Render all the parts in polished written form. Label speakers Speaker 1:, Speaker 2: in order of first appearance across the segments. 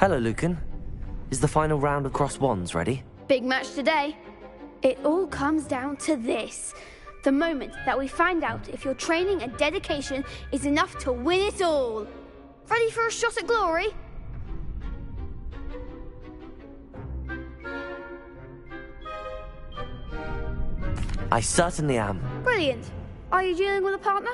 Speaker 1: Hello, Lucan. Is the final round of Cross Wands ready?
Speaker 2: Big match today. It all comes down to this. The moment that we find out if your training and dedication is enough to win it all. Ready for a shot at glory?
Speaker 1: I certainly am.
Speaker 2: Brilliant. Are you dealing with a partner?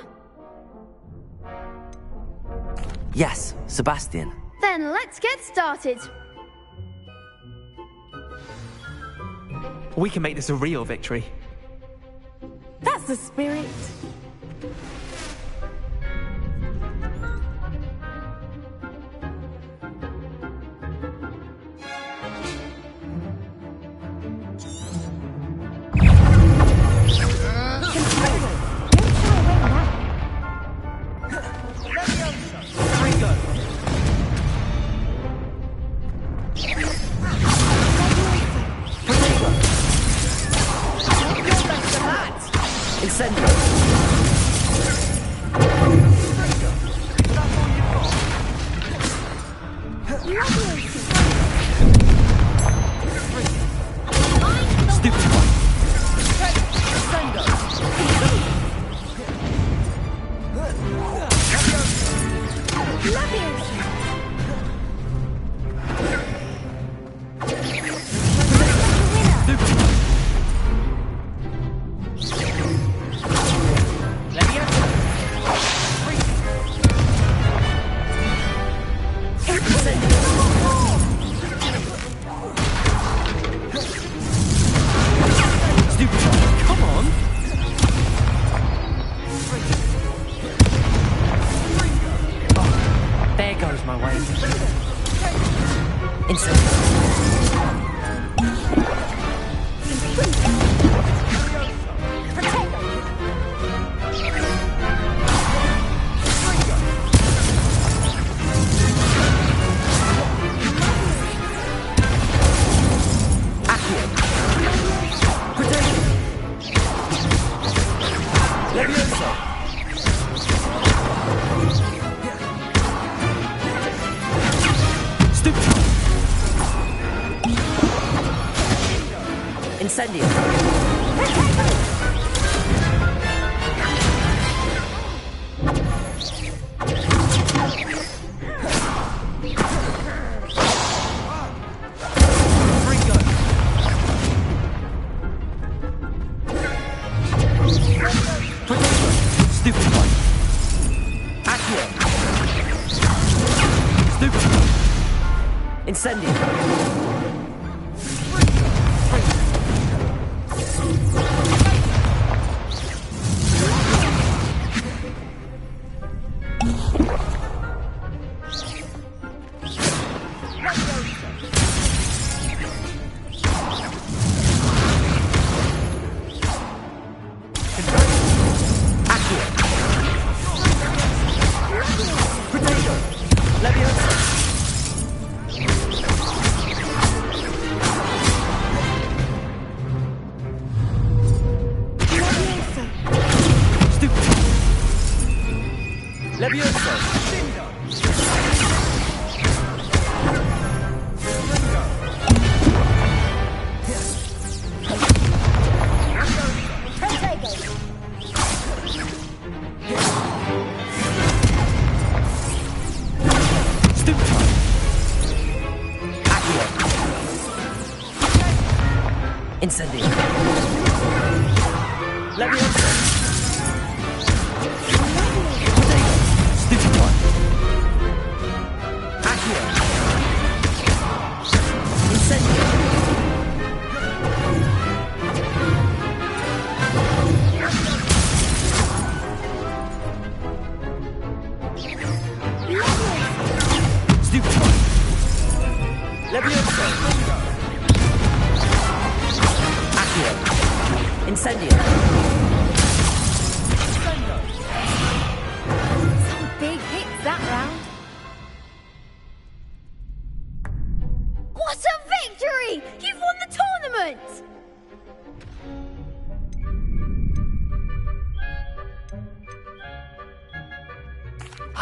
Speaker 1: Yes, Sebastian.
Speaker 2: Then let's get started.
Speaker 3: We can make this a real victory.
Speaker 4: That's the spirit.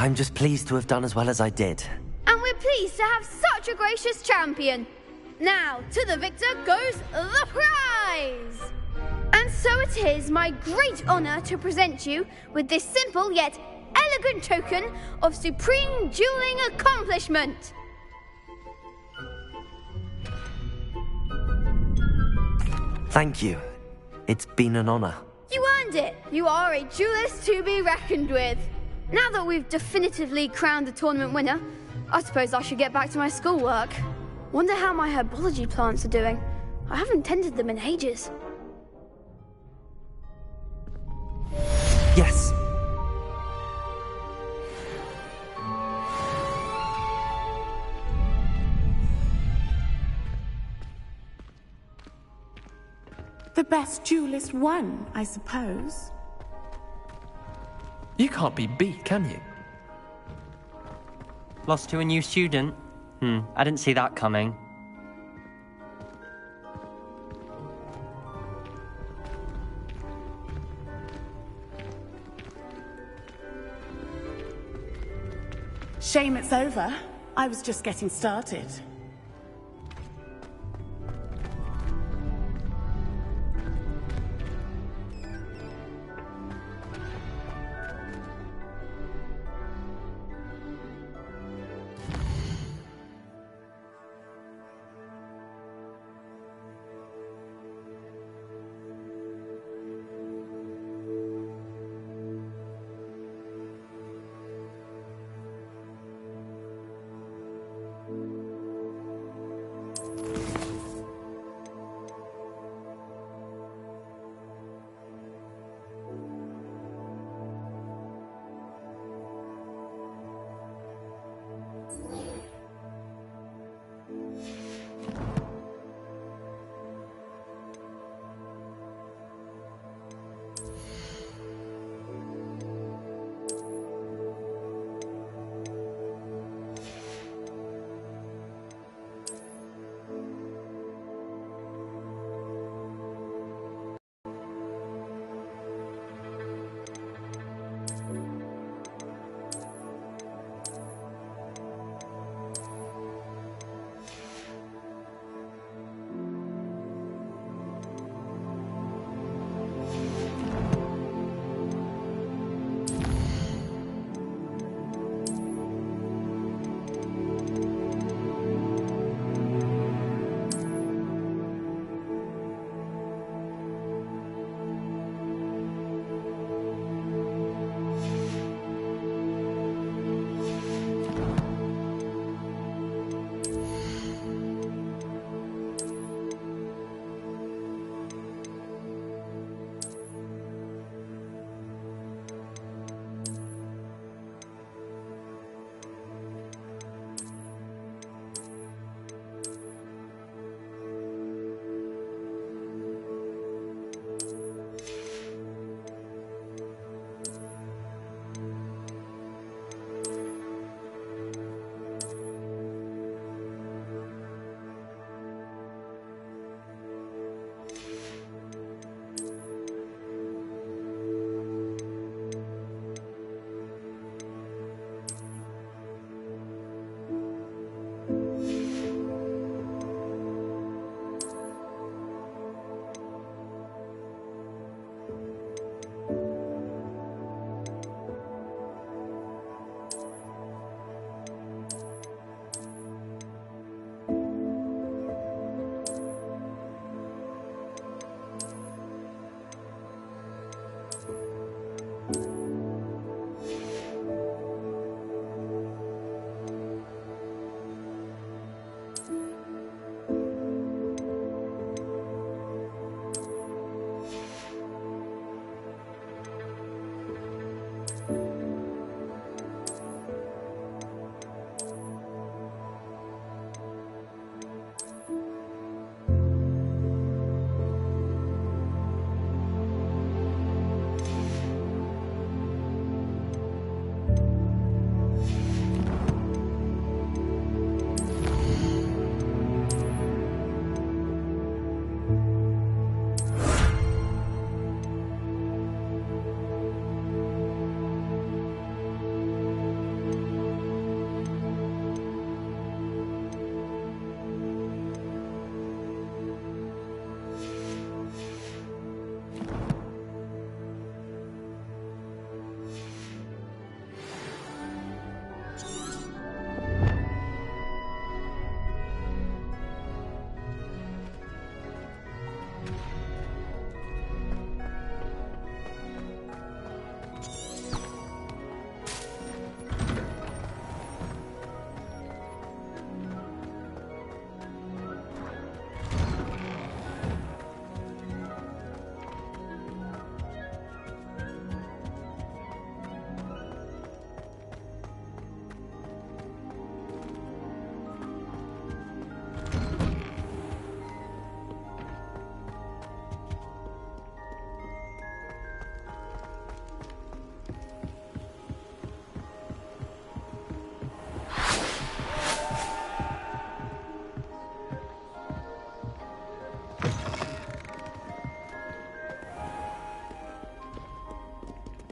Speaker 1: I'm just pleased to have done as well as I did.
Speaker 2: And we're pleased to have such such a gracious champion. Now, to the victor goes the prize! And so it is my great honor to present you with this simple yet elegant token of supreme dueling accomplishment.
Speaker 1: Thank you. It's been an honor.
Speaker 2: You earned it. You are a duelist to be reckoned with. Now that we've definitively crowned the tournament winner, I suppose I should get back to my schoolwork. Wonder how my herbology plants are doing. I haven't tended them in ages.
Speaker 1: Yes.
Speaker 4: The best duelist won, I suppose.
Speaker 3: You can't be beat, can you?
Speaker 5: Lost to a new student? I didn't see that coming.
Speaker 4: Shame it's over. I was just getting started.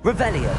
Speaker 1: Revelio.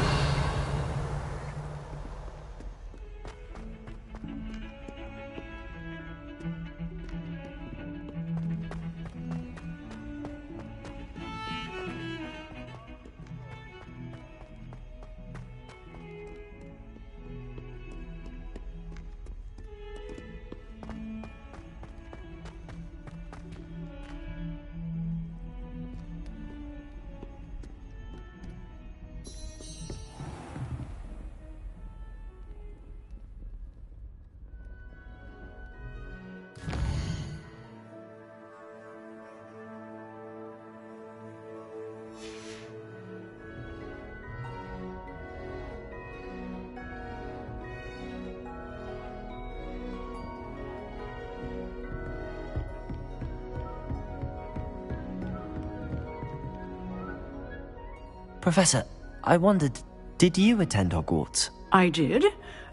Speaker 1: Professor, I wondered, did you attend Hogwarts?
Speaker 3: I did.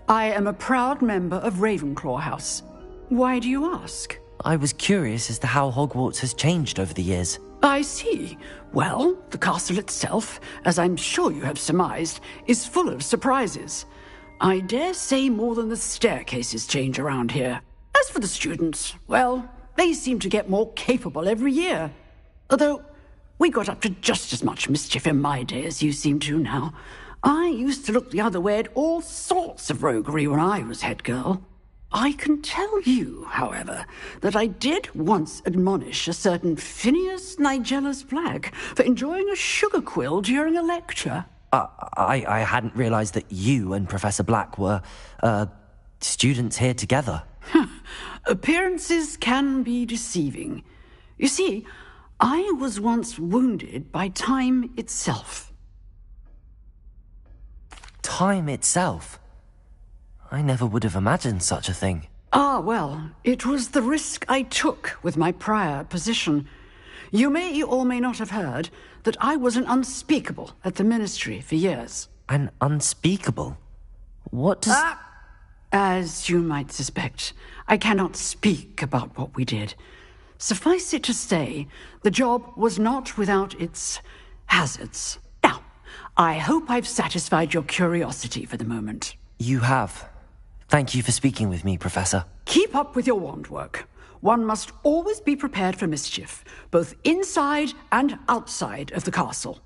Speaker 3: I am a proud member of Ravenclaw House. Why do you ask?
Speaker 1: I was curious as to how Hogwarts has changed over the years.
Speaker 3: I see. Well, the castle itself, as I'm sure you have surmised, is full of surprises. I dare say more than the staircases change around here. As for the students, well, they seem to get more capable every year. Although, we got up to just as much mischief in my day as you seem to now. I used to look the other way at all sorts of roguery when I was head girl. I can tell you, however, that I did once admonish a certain Phineas Nigellus Black for enjoying a sugar quill during a lecture.
Speaker 1: I hadn't realized that you and Professor Black were, students here together.
Speaker 3: Appearances can be deceiving. You see, I was once wounded by time itself.
Speaker 1: Time itself? I never would have imagined such a thing.
Speaker 3: Ah, well, it was the risk I took with my prior position. You may or may not have heard that I was an unspeakable at the Ministry for years.
Speaker 1: An unspeakable? What does...
Speaker 3: As you might suspect, I cannot speak about what we did. Suffice it to say, the job was not without its hazards. Now, I hope I've satisfied your curiosity for the moment.
Speaker 1: You have. Thank you for speaking with me, Professor.
Speaker 3: Keep up with your wand work. One must always be prepared for mischief, both inside and outside of the castle.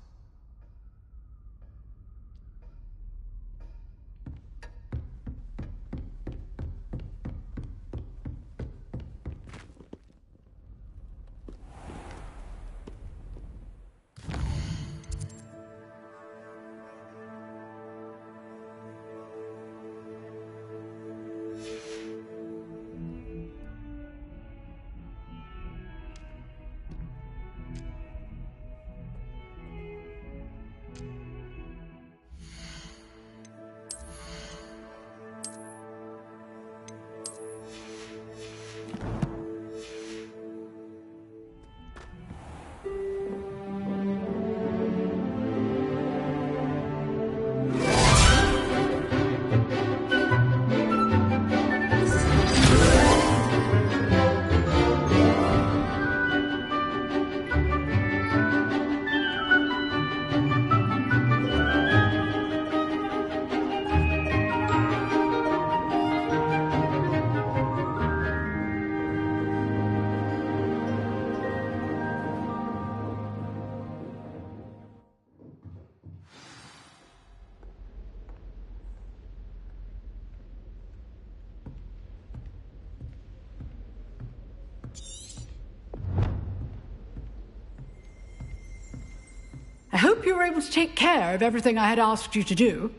Speaker 3: I hope you were able to take care of everything I had asked you to do.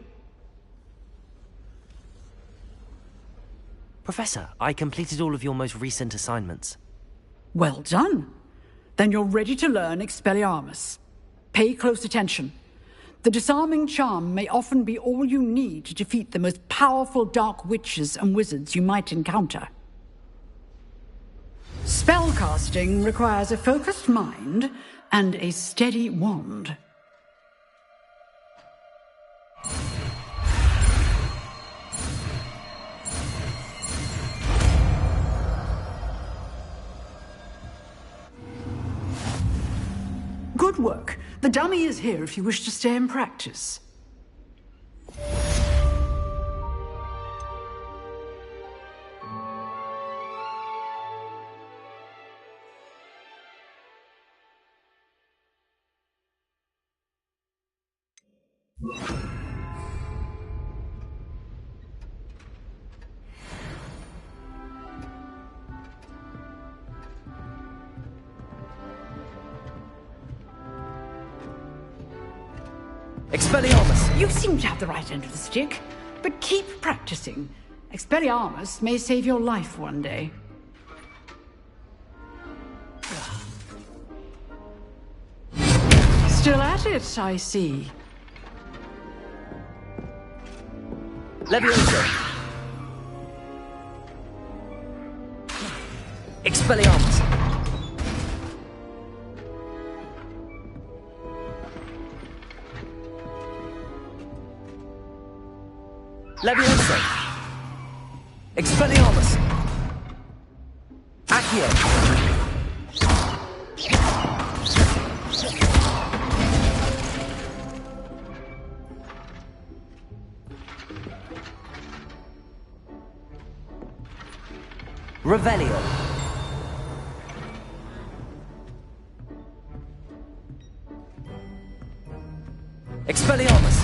Speaker 1: Professor, I completed all of your most recent assignments.
Speaker 3: Well done. Then you're ready to learn Expelliarmus. Pay close attention. The disarming charm may often be all you need to defeat the most powerful dark witches and wizards you might encounter. Spellcasting requires a focused mind and a steady wand. Good work. The dummy is here if you wish to stay and practice.
Speaker 1: Expelliarmus!
Speaker 3: You seem to have the right end of the stick, but keep practicing. Expelliarmus may save your life one day. Still at it, I see.
Speaker 1: Leviosa! Expelliarmus! Leviosa! Expelliarmus! Accio! Revelio! Expelliarmus!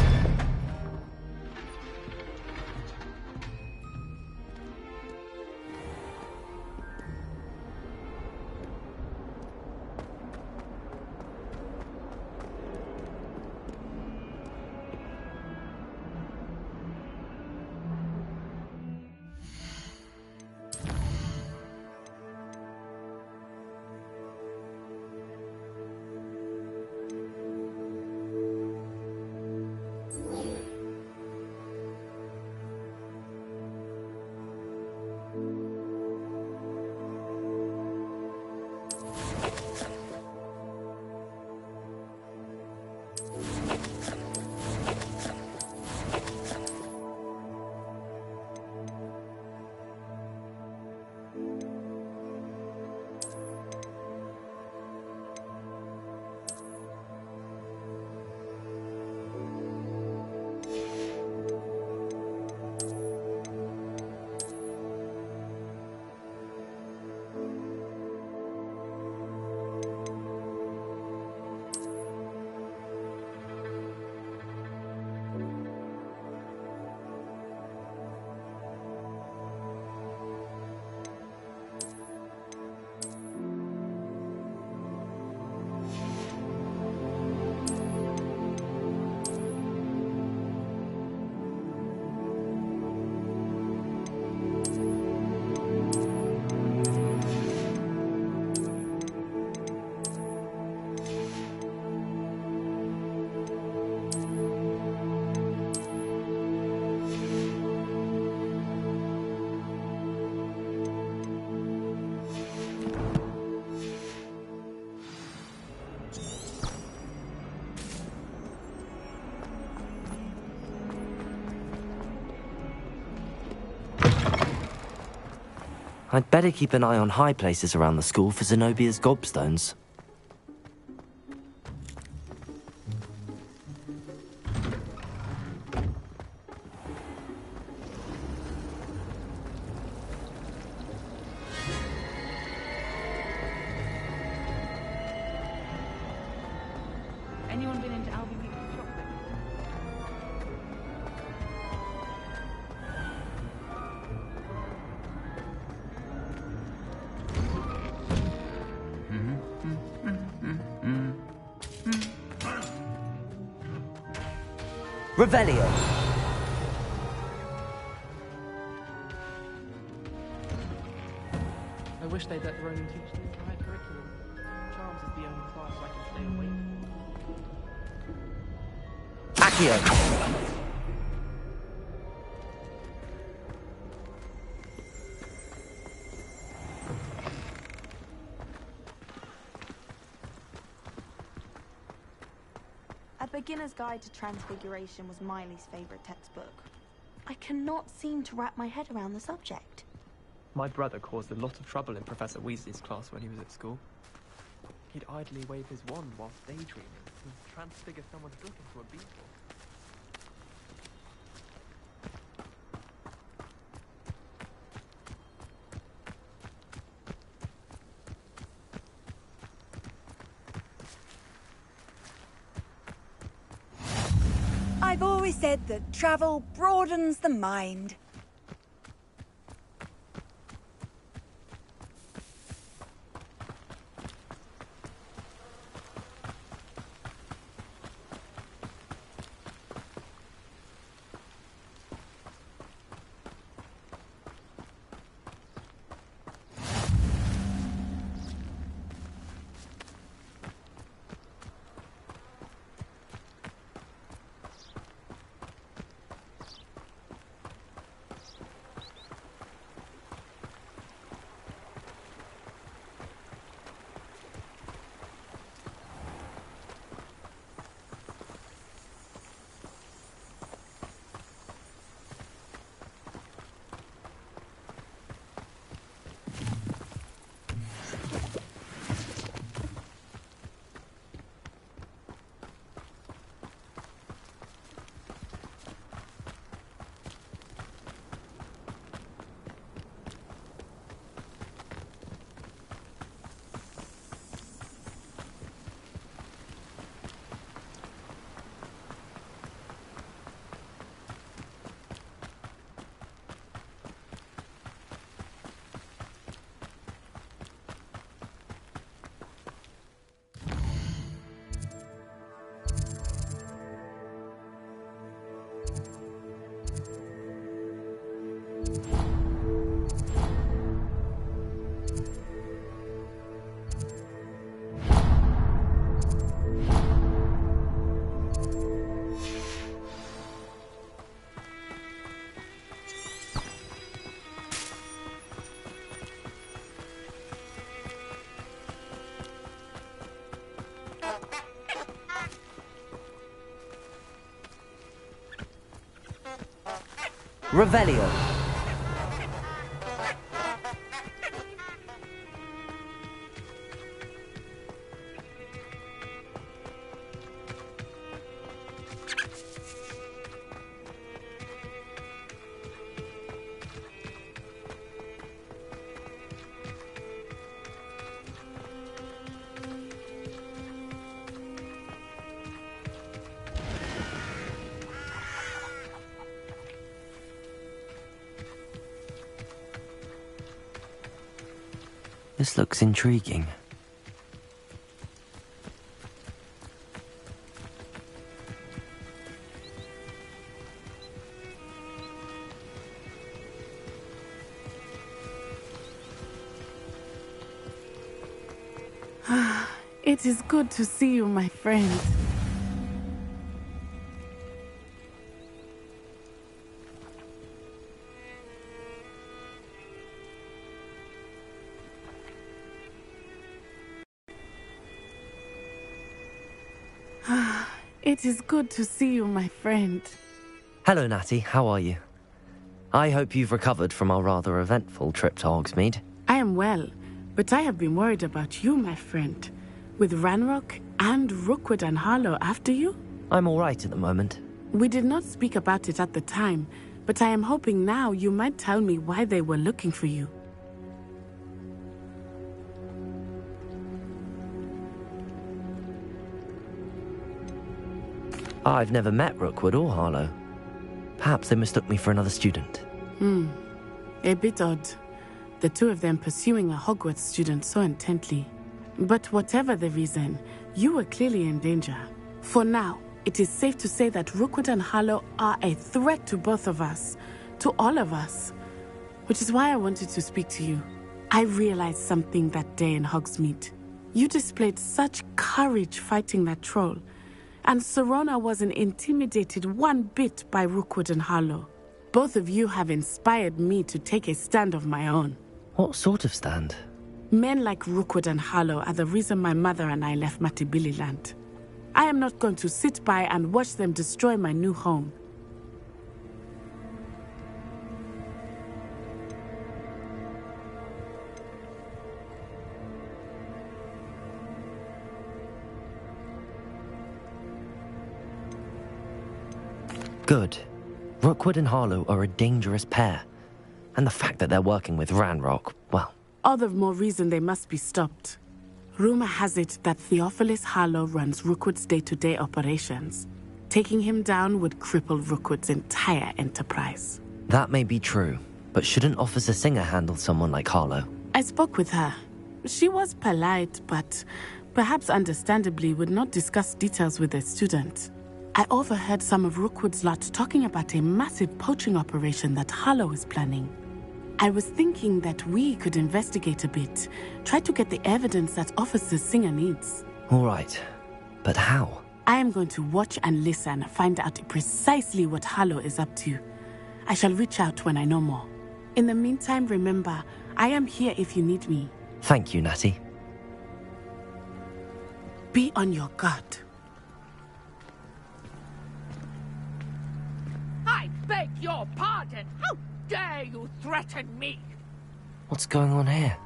Speaker 1: I'd better keep an eye on high places around the school for Zenobia's gobstones.
Speaker 4: Anyone been into Albie Weekly chocolate?
Speaker 1: Revelio!
Speaker 6: I wish they'd let the Roman teach the entire curriculum. Charms is the only class I can stay awake from.
Speaker 1: Accio!
Speaker 7: A Beginner's Guide to Transfiguration was Miley's favourite textbook. I cannot seem to wrap my head around the subject.
Speaker 6: My brother caused a lot of trouble in Professor Weasley's class when he was at school. He'd idly wave his wand whilst daydreaming and transfigure someone's book into a beetle.
Speaker 8: I've always said that travel broadens the mind.
Speaker 1: Revelio. This looks intriguing.
Speaker 4: It is good to see you, my friend. It is good to see you, my friend.
Speaker 1: Hello, Natty. How are you? I hope you've recovered from our rather eventful trip to Hogsmeade.
Speaker 4: I am well, but I have been worried about you, my friend. With Ranrock and Rookwood and Harlow after you?
Speaker 1: I'm all right at the moment.
Speaker 4: We did not speak about it at the time, but I am hoping now you might tell me why they were looking for you.
Speaker 1: I've never met Rookwood or Harlow. Perhaps they mistook me for another student.
Speaker 4: A bit odd. The two of them pursuing a Hogwarts student so intently. But whatever the reason, you were clearly in danger. For now, it is safe to say that Rookwood and Harlow are a threat to both of us. To all of us. Which is why I wanted to speak to you. I realized something that day in Hogsmeade. You displayed such courage fighting that troll. And Serona wasn't intimidated one bit by Rookwood and Harlow. Both of you have inspired me to take a stand of my own.
Speaker 1: What sort of stand?
Speaker 4: Men like Rookwood and Harlow are the reason my mother and I left Matibili land. I am not going to sit by and watch them destroy my new home.
Speaker 1: Good. Rookwood and Harlow are a dangerous pair. And the fact that they're working with Ranrock, well...
Speaker 4: All the more reason they must be stopped. Rumor has it that Theophilus Harlow runs Rookwood's day-to-day operations. Taking him down would cripple Rookwood's entire enterprise.
Speaker 1: That may be true, but shouldn't Officer Singer handle someone like Harlow?
Speaker 4: I spoke with her. She was polite, but perhaps understandably would not discuss details with a student. I overheard some of Rookwood's lot talking about a massive poaching operation that Harlow is planning. I was thinking that we could investigate a bit, try to get the evidence that Officer Singer needs.
Speaker 1: All right, but how?
Speaker 4: I am going to watch and listen, find out precisely what Harlow is up to. I shall reach out when I know more. In the meantime, remember, I am here if you need me.
Speaker 1: Thank you, Natty.
Speaker 4: Be on your guard.
Speaker 9: I beg your pardon! How dare you threaten me?
Speaker 1: What's going on here?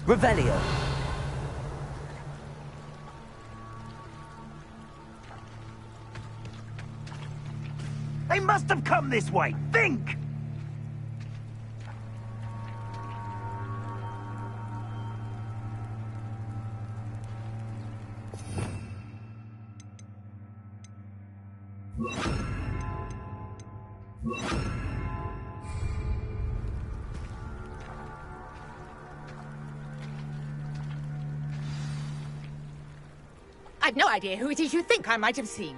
Speaker 1: Revelio.
Speaker 10: They must have come this way. Think!
Speaker 9: I've no idea who it is you think I might have seen.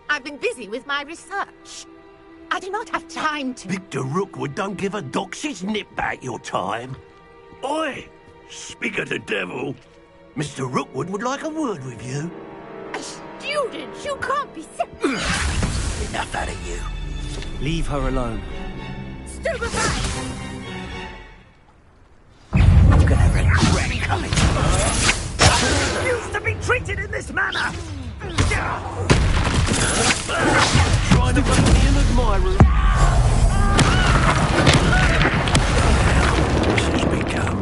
Speaker 9: I've been busy with my research. I do not have time to...
Speaker 10: Victor Rookwood don't give a doxy's nip back your time. Oi! Speak of the devil. Mr. Rookwood would like a word with you.
Speaker 9: A student? You can't be so...
Speaker 10: Enough out of you.
Speaker 5: Leave her alone.
Speaker 9: Stupefy!
Speaker 10: I'm gonna regret coming. Used to be treated in this manner.
Speaker 5: Trying to run me in my room.
Speaker 10: This has become...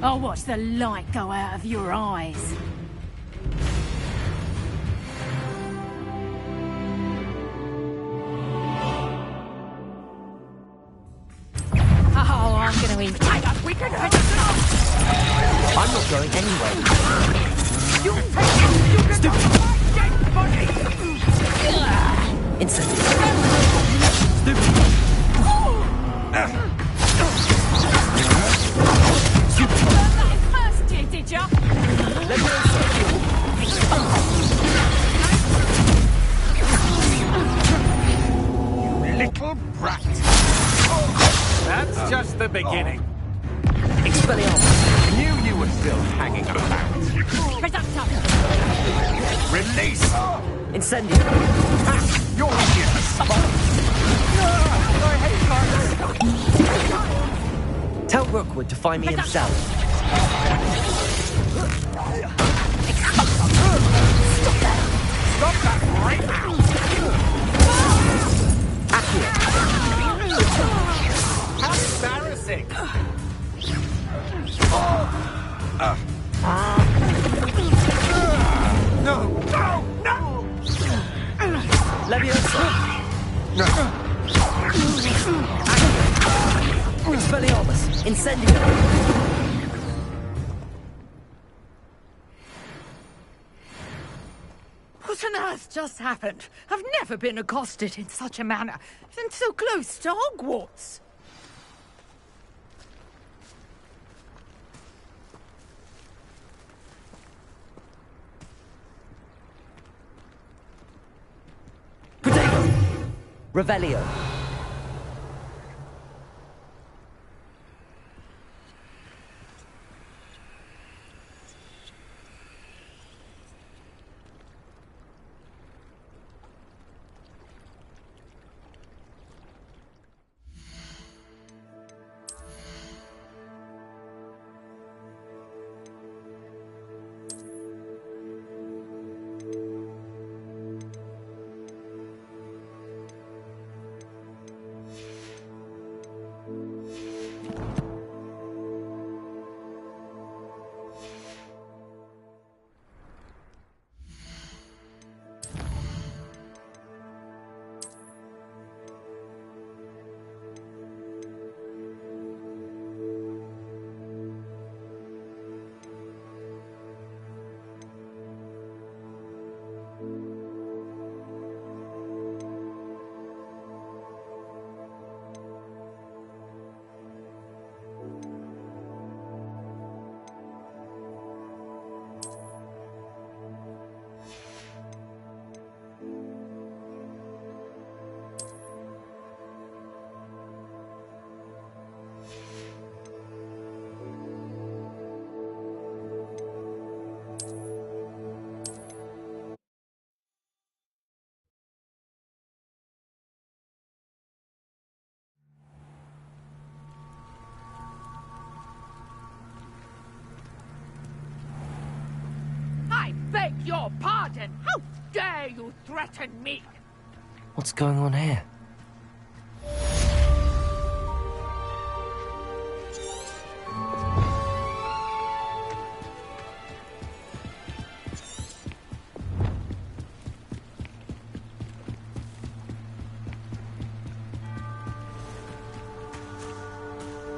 Speaker 9: I'll watch the light go out of your eyes. Oh, I'm gonna eat. We can head
Speaker 1: I'm not going anywhere.
Speaker 9: You stupid dead body!
Speaker 1: Instant.
Speaker 9: Learn that in first year, did ya?
Speaker 1: Let me
Speaker 10: You little brat.
Speaker 11: That's just the beginning.
Speaker 1: Expelliarmus.
Speaker 11: Knew you were still hanging about.
Speaker 9: Reductor!
Speaker 11: Release!
Speaker 1: Incendio.
Speaker 11: You're here to spot. I hate
Speaker 1: Tell Rookwood to find me himself.
Speaker 11: Stop that right now!
Speaker 1: Accurate.
Speaker 11: How embarrassing! No! No! No!
Speaker 1: Leviosa. Expelliarmus. Incendio.
Speaker 9: What on earth just happened? I've never been accosted in such a manner, and so close to Hogwarts.
Speaker 1: Protego. Revelio.
Speaker 9: your pardon! How dare you threaten me?
Speaker 1: What's going on here?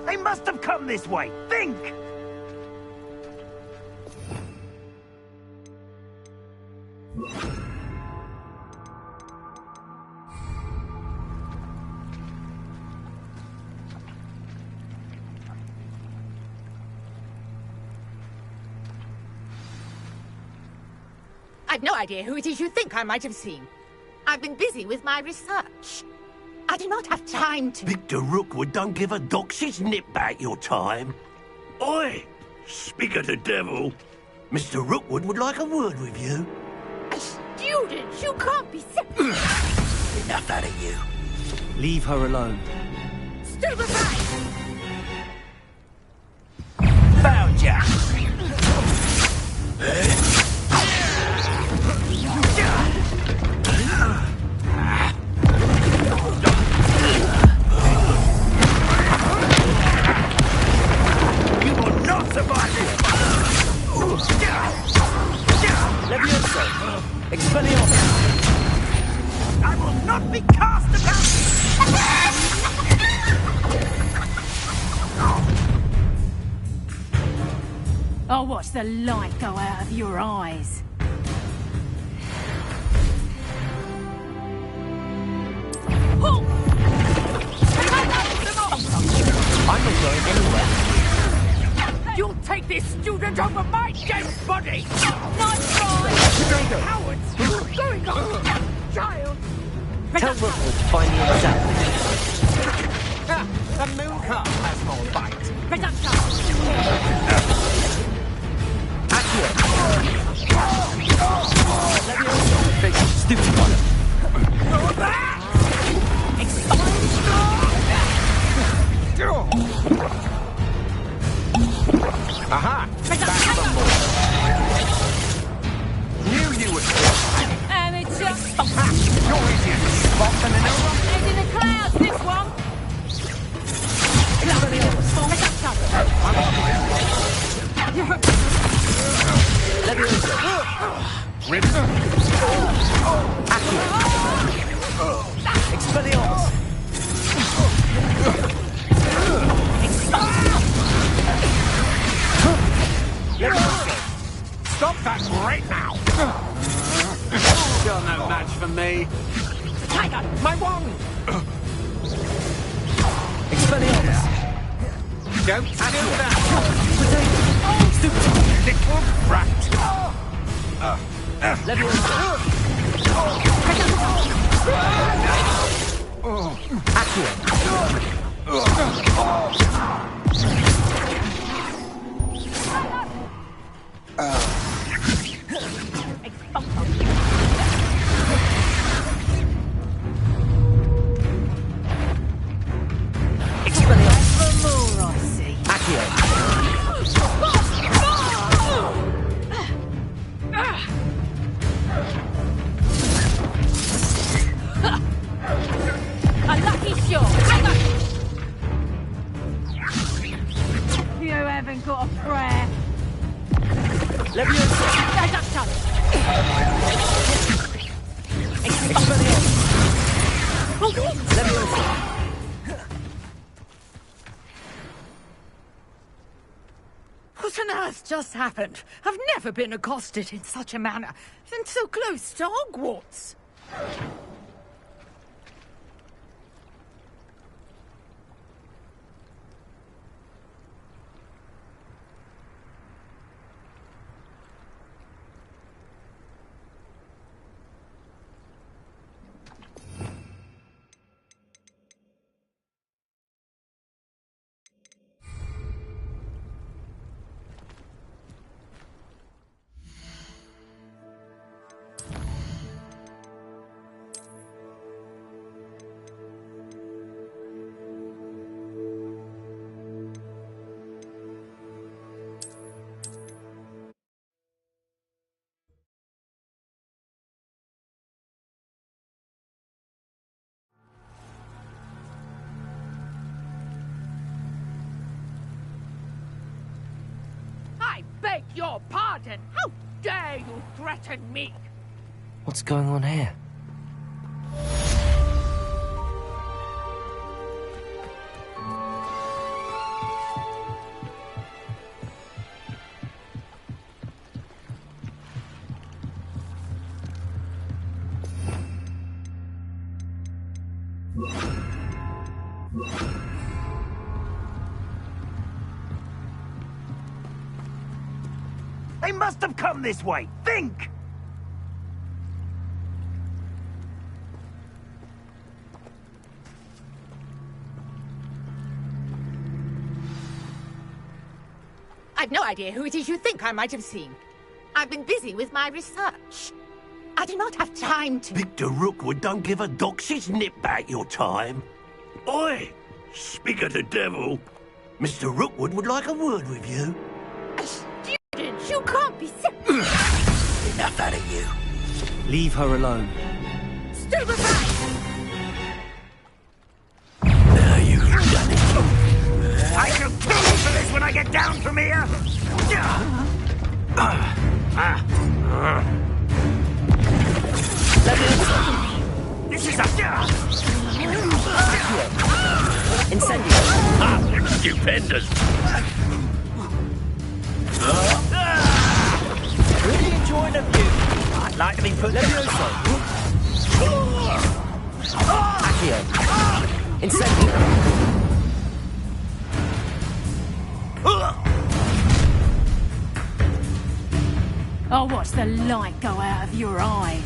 Speaker 10: They must have come this way. Think!
Speaker 9: I've no idea who it is you think I might have seen. I've been busy with my research. I do not have time to...
Speaker 10: Victor Rookwood don't give a doxy's nip back your time. Oi! Speak of the devil. Mr. Rookwood would like a word with you.
Speaker 9: A student? You can't be serious.
Speaker 10: Enough out of you.
Speaker 1: Leave her alone.
Speaker 9: Stupefy!
Speaker 10: Found ya! You will not survive this!
Speaker 1: Levioso! Expelliarmus!
Speaker 10: I will not be cast about!
Speaker 12: I'll watch the light go out of your eyes.
Speaker 1: I'm not going anywhere.
Speaker 9: You'll take this student over my dead body!
Speaker 12: Nice try!
Speaker 9: Cowards! What's going on? Child!
Speaker 1: Tell Rookwood to find you himself.
Speaker 11: The moon calf has more bite.
Speaker 12: Reduction!
Speaker 1: Big stupid one.
Speaker 11: Aha! Back some more. Knew you would.
Speaker 12: Amateur!
Speaker 11: You're easier to spot than an arrow.
Speaker 12: Head in the clouds, this one!
Speaker 11: Reduction.
Speaker 1: Expelliarmus!
Speaker 11: Stop that right now! You're no match for me.
Speaker 9: Tiger!
Speaker 11: My wand!
Speaker 1: Expelliarmus!
Speaker 11: Don't do that! Little brat!
Speaker 1: Levioso! Accio!
Speaker 12: A lucky shot! You haven't got a prayer.
Speaker 1: Levioso!
Speaker 12: Reduction!
Speaker 1: Expelliarmus! Levioso!
Speaker 9: What on earth just happened? I've never been accosted in such a manner, and so close to Hogwarts. beg your pardon. How dare you threaten me?
Speaker 1: What's going on here?
Speaker 10: They must have come this way. Think!
Speaker 9: I've no idea who it is you think I might have seen. I've been busy with my research. I do not have time to...
Speaker 10: Victor Rookwood don't give a doxy's nip back your time. Oi! Speak of the devil. Mr. Rookwood would like a word with you.
Speaker 9: A student? You can't be sick.
Speaker 10: Enough out of you.
Speaker 1: Leave her alone.
Speaker 9: Stupefy!
Speaker 10: Now you've done it. I shall kill you for this when I get down from here. This is a...
Speaker 1: Incendio.
Speaker 10: Stupendous.
Speaker 1: Really enjoying the view. I'd like to be put Levioso. Accio. Incendio.
Speaker 12: I'll watch the light go out of your eyes.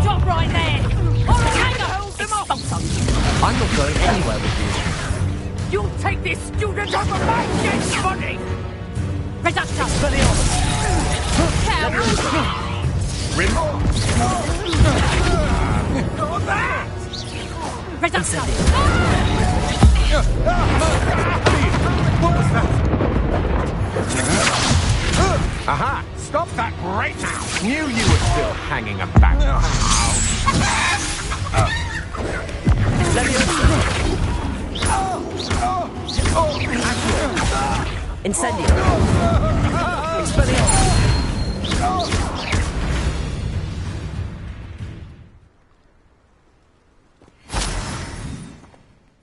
Speaker 12: Stop right there! Or I'll hang the hose them off!
Speaker 1: I'm not going anywhere with you.
Speaker 9: You'll take this student over my dead body!
Speaker 12: Reducto!
Speaker 11: Aha! Stop that right now! Knew you were still hanging about.
Speaker 1: Incendio. Expelliarmus.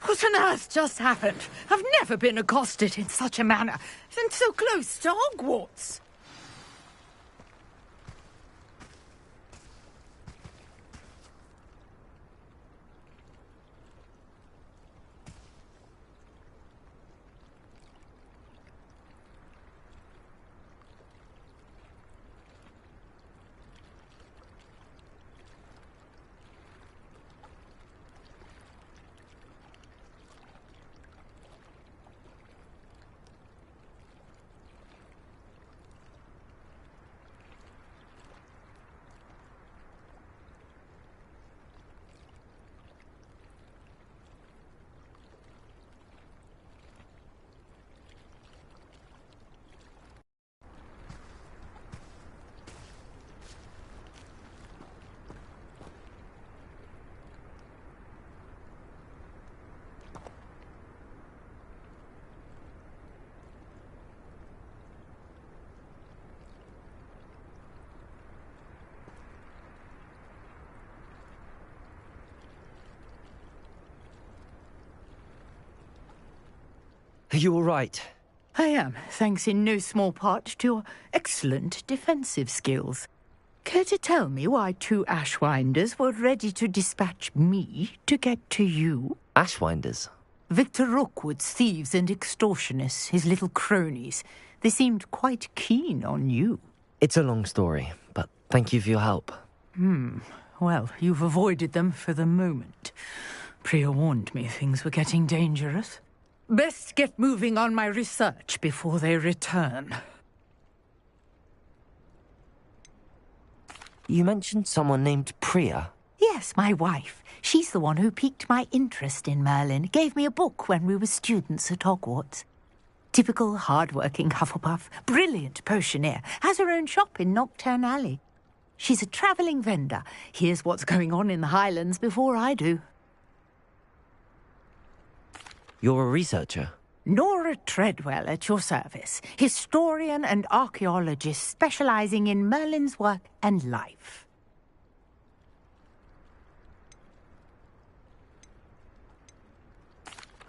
Speaker 9: What on earth just happened? I've never been accosted in such a manner, and so close to Hogwarts.
Speaker 1: Are you all right?
Speaker 9: I am, thanks in no small part to your excellent defensive skills. Care to tell me why two Ashwinders were ready to dispatch me to get to you?
Speaker 1: Ashwinders?
Speaker 9: Victor Rookwood's thieves and extortionists, his little cronies. They seemed quite keen on you.
Speaker 1: It's a long story, but thank you for your help.
Speaker 9: Well, you've avoided them for the moment. Priya warned me things were getting dangerous. Best get moving on my research before they return.
Speaker 1: You mentioned someone named Priya?
Speaker 9: Yes, my wife. She's the one who piqued my interest in Merlin. Gave me a book when we were students at Hogwarts. Typical hard-working Hufflepuff. Brilliant potioneer. Has her own shop in Knockturn Alley. She's a travelling vendor. Hears what's going on in the Highlands before I do.
Speaker 1: You're a researcher?
Speaker 9: Nora Treadwell at your service, historian and archaeologist specializing in Merlin's work and life.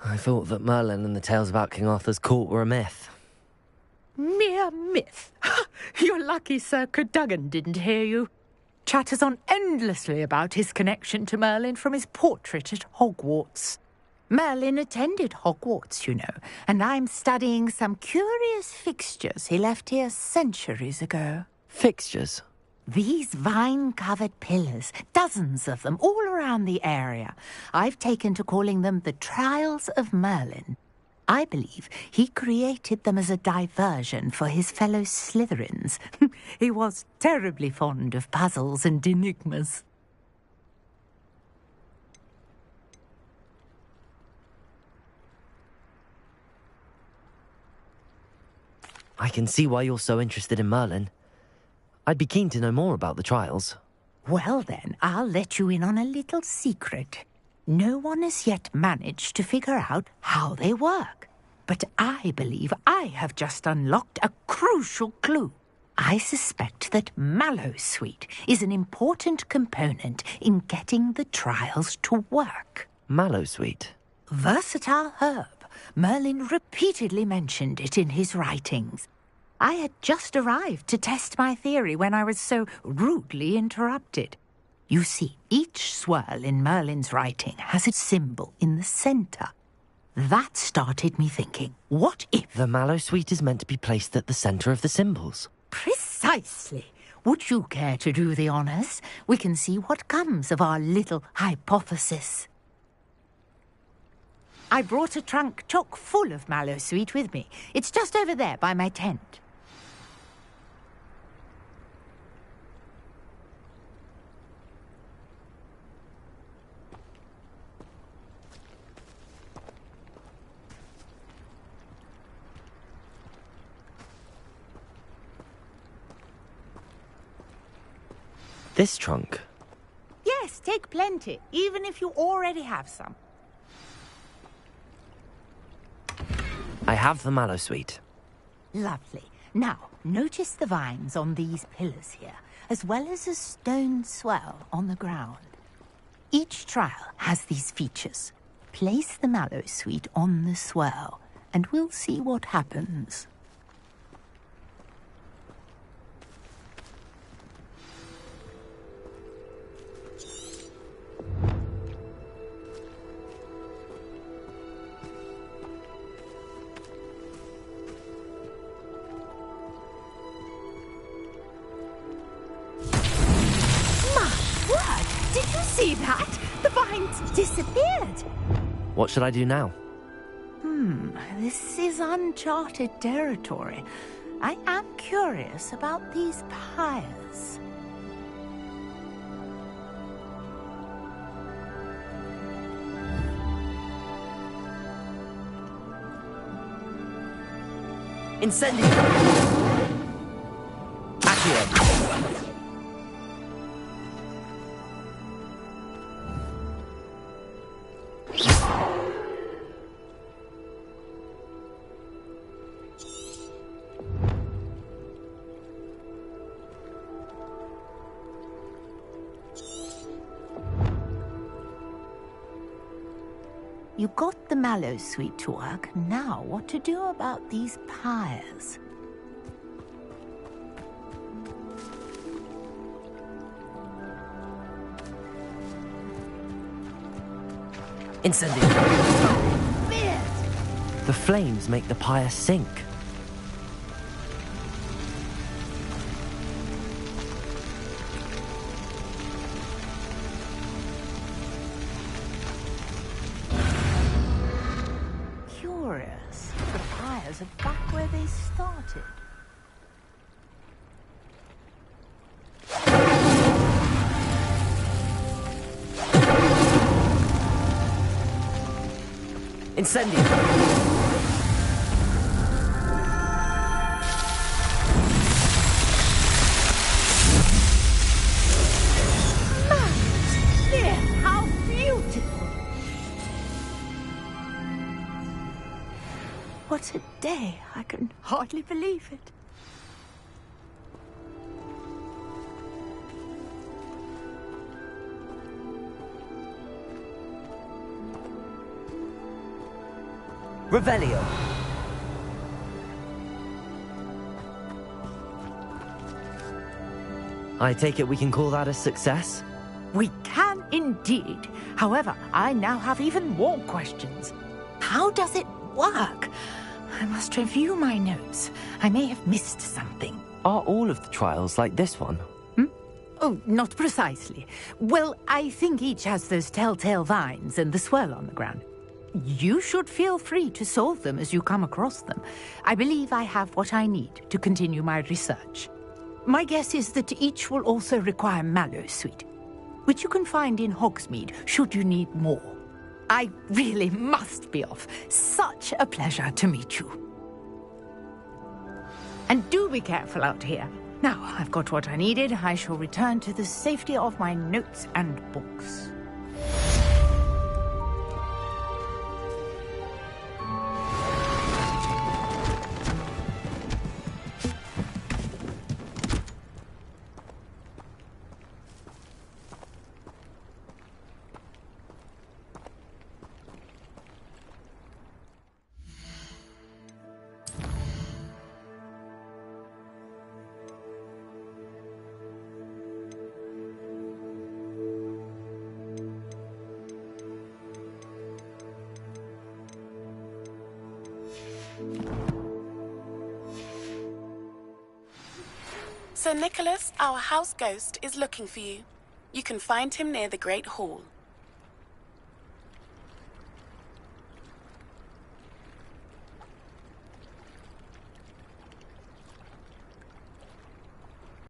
Speaker 1: I thought that Merlin and the tales about King Arthur's court were a myth.
Speaker 9: Mere myth. You're lucky Sir Cadogan didn't hear you. Chatters on endlessly about his connection to Merlin from his portrait at Hogwarts. Merlin attended Hogwarts, you know, and I'm studying some curious fixtures he left here centuries ago.
Speaker 1: Fixtures?
Speaker 9: These vine-covered pillars, dozens of them, all around the area. I've taken to calling them the Trials of Merlin. I believe he created them as a diversion for his fellow Slytherins. He was terribly fond of puzzles and enigmas.
Speaker 1: I can see why you're so interested in Merlin. I'd be keen to know more about the trials.
Speaker 9: Well then, I'll let you in on a little secret. No one has yet managed to figure out how they work. But I believe I have just unlocked a crucial clue. I suspect that mallowsweet is an important component in getting the trials to work.
Speaker 1: Mallowsweet?
Speaker 9: Versatile herb. Merlin repeatedly mentioned it in his writings. I had just arrived to test my theory when I was so rudely interrupted. You see, each swirl in Merlin's writing has its symbol in the centre. That started me thinking, what if...
Speaker 1: The mallowsweet is meant to be placed at the centre of the symbols.
Speaker 9: Precisely. Would you care to do the honours? We can see what comes of our little hypothesis. I brought a trunk chock full of mallowsweet with me. It's just over there by my tent.
Speaker 1: This trunk?
Speaker 9: Yes, take plenty, even if you already have some.
Speaker 1: I have the mallowsweet.
Speaker 9: Lovely. Now, notice the vines on these pillars here, as well as a stone swell on the ground. Each trial has these features. Place the mallowsweet on the swell, and we'll see what happens. See that? The vines disappeared.
Speaker 1: What should I do now?
Speaker 9: This is uncharted territory. I am curious about these pyres.
Speaker 1: Incendio! Accio!
Speaker 9: You got the mallowsweet to work. Now, what to do about these pyres?
Speaker 1: Incendio! The flames make the pyre sink.
Speaker 9: Curious. The pyres are back where they started.
Speaker 1: Incendio!
Speaker 9: How beautiful! what a day. I can hardly believe it.
Speaker 1: Revelio. I take it we can call that a success?
Speaker 9: We can indeed. However, I now have even more questions. How does it work? I must review my notes. I may have missed something.
Speaker 1: Are all of the trials like this one?
Speaker 9: Oh, not precisely. Well, I think each has those telltale vines and the swirl on the ground. You should feel free to solve them as you come across them. I believe I have what I need to continue my research. My guess is that each will also require mallowsweet, which you can find in Hogsmeade should you need more. I really must be off. Such a pleasure to meet you. And do be careful out here. Now I've got what I needed, I shall return to the safety of my notes and books.
Speaker 13: Sir Nicholas, our house ghost, is looking for you. You can find him near the Great Hall.